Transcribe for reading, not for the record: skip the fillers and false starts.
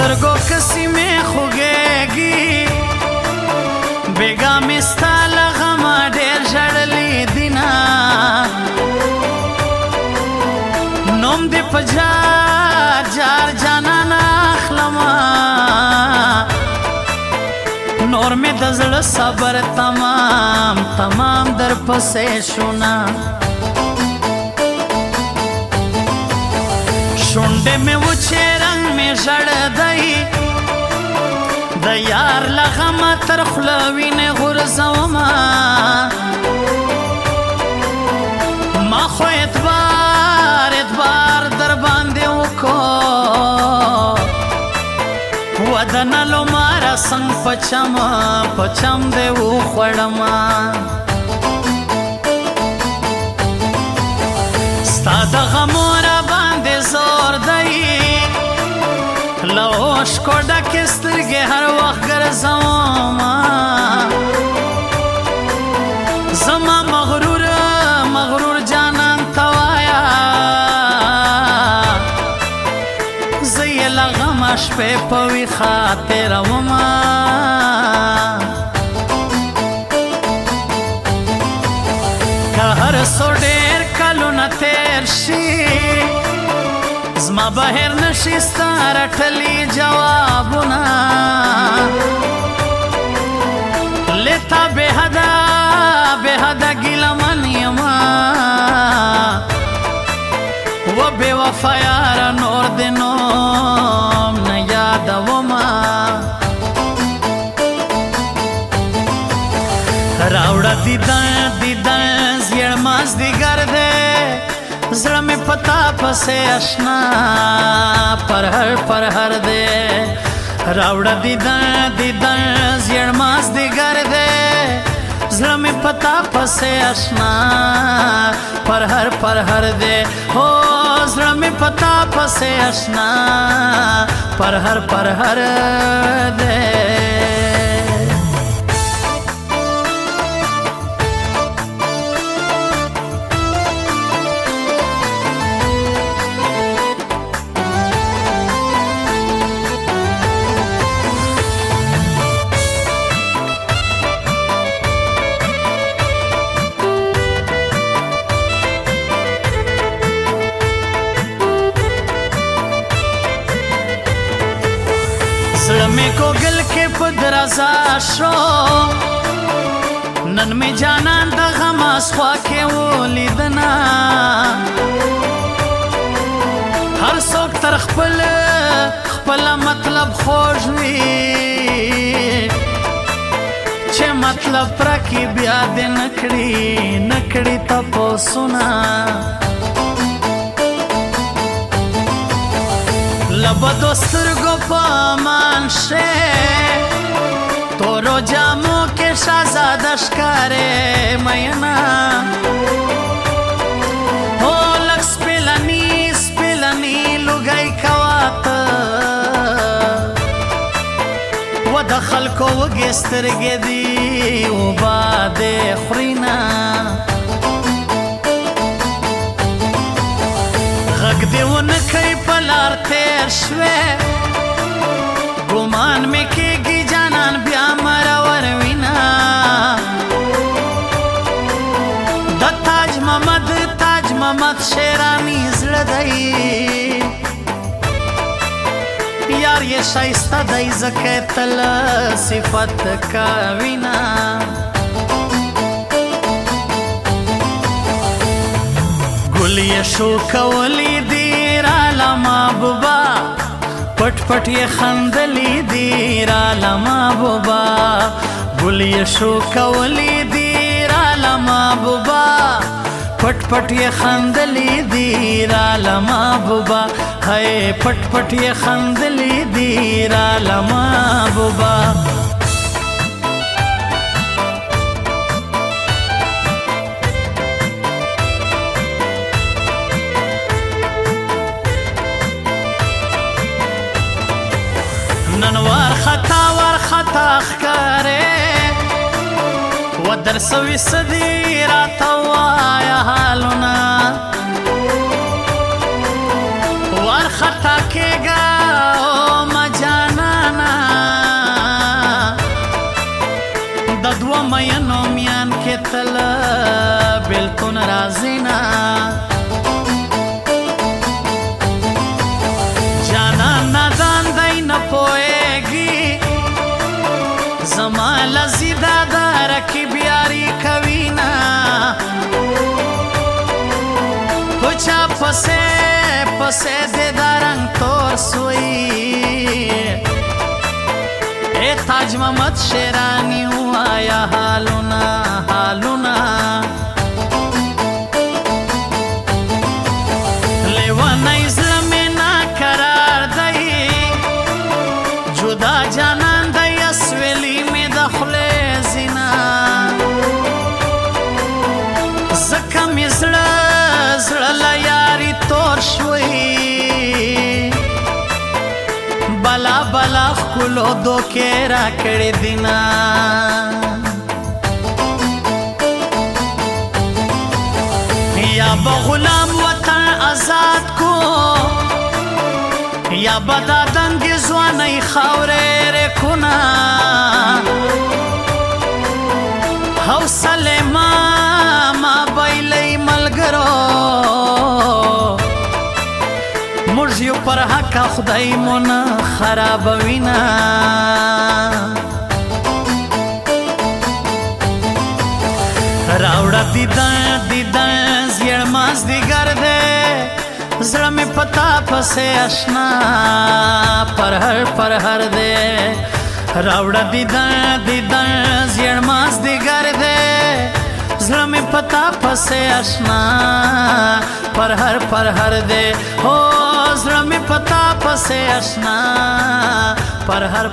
سترګو کسي مې خوږېږي بېګا مې ستا له غمه ډېر ژړلي دینه نوم دې په جار جار جانانه اخلمه نور مې د زړه صبر تمام تمام در پسې شونه شونډې مې وچې رنګ مې ژړ دی د یار له غمه تر خوله وینې غورځومه ما خو اعتبار در باندې وکړ ودنه لوماره څنګ په چم دې وخوړمه ستا د غمو راباندې زور دی له اوښکو ډکې سترګې هر وخت ګرځومه زما مغرور جانان ته وایه زه یې له غمه شپې په ویښه تېرومه که هر څو ډېر کلونه تېر شي زما بهر نشي ستا رټلي جوابونه لتا بېحده ګیلمن یمه و بې وفا یاره نور دې نوم نه یادومه راوړه دیدن زیړ مازدیګر دی زړه مې پتا پسې اشنا پرهر دی راوړه دیدن زیړ مازدیګر دی زړه مې پتا پسې اشنا پرهر دی هو زړه مې پتا پسې اشنا پرهر دی زړه مې ګوګل کې په درازا شو نن مې جانان د غم خوا کې ولیدنه هر څوک تر خپله مطلب خوږ وي چې مطلب پرکې بیا دې نه کړي تپوسونه لبدو سترګو په امان شې تورو جامو کې شهزاده ښکارې مینا هو لږ سپېلني لوګی کوه ته و د خلکو وږې سترګې دي اوبه دې خورینه غږ دې ونه کوي په لار تېر شوې ګمان مې کېږي جانان بیا مرور وینه د تاج محمد شیراني زړه دی یار یې ښایسته دی ځکه یې تل صفت کوینه ګل یې شو کولی دی راله محبوبه پټ یې خندلی دی راله محبوبه ګل یې شو کولی دی راله محبوبه پټ یې خندلی دی راله محبوبه هی پټ یې خندلی دی راله محبوبه نن ورخطا ښکارې و در سوي سدي راته وایه حالونه ورخطا کېږه او مجال زینا جانا نادان دی نپوئیگی زما لزیدا دا رکی بیاری کوینا پچا پسے پسے دے دا رنگ تور سوئی اے تاج محمد شیرانی ہوا یا حالونا حالونا لیوان ازلم نا قرار دی جدا جانان دی اسویلی میں دخلے زنا زکم ازلم زړه یاري تور شوي بلا بلا خلو دو کې را کړې دینا یا بغلام وطن آزاد کو یا بدا دنګ ځواني خاورې رکونا حوصله ما بایلې ملګرو مرجیو پر حق خدای مون خرابوینا راوړه دیدن زیړ ماس دی ګرځه زړه مې پتا پسې آشنا پر هر دے راوړه دیدن زیړ ماس دی ګرځه زړه مې پتا پسې آشنا پر هر دے هو زړه مې پتا پسې آشنا پر هر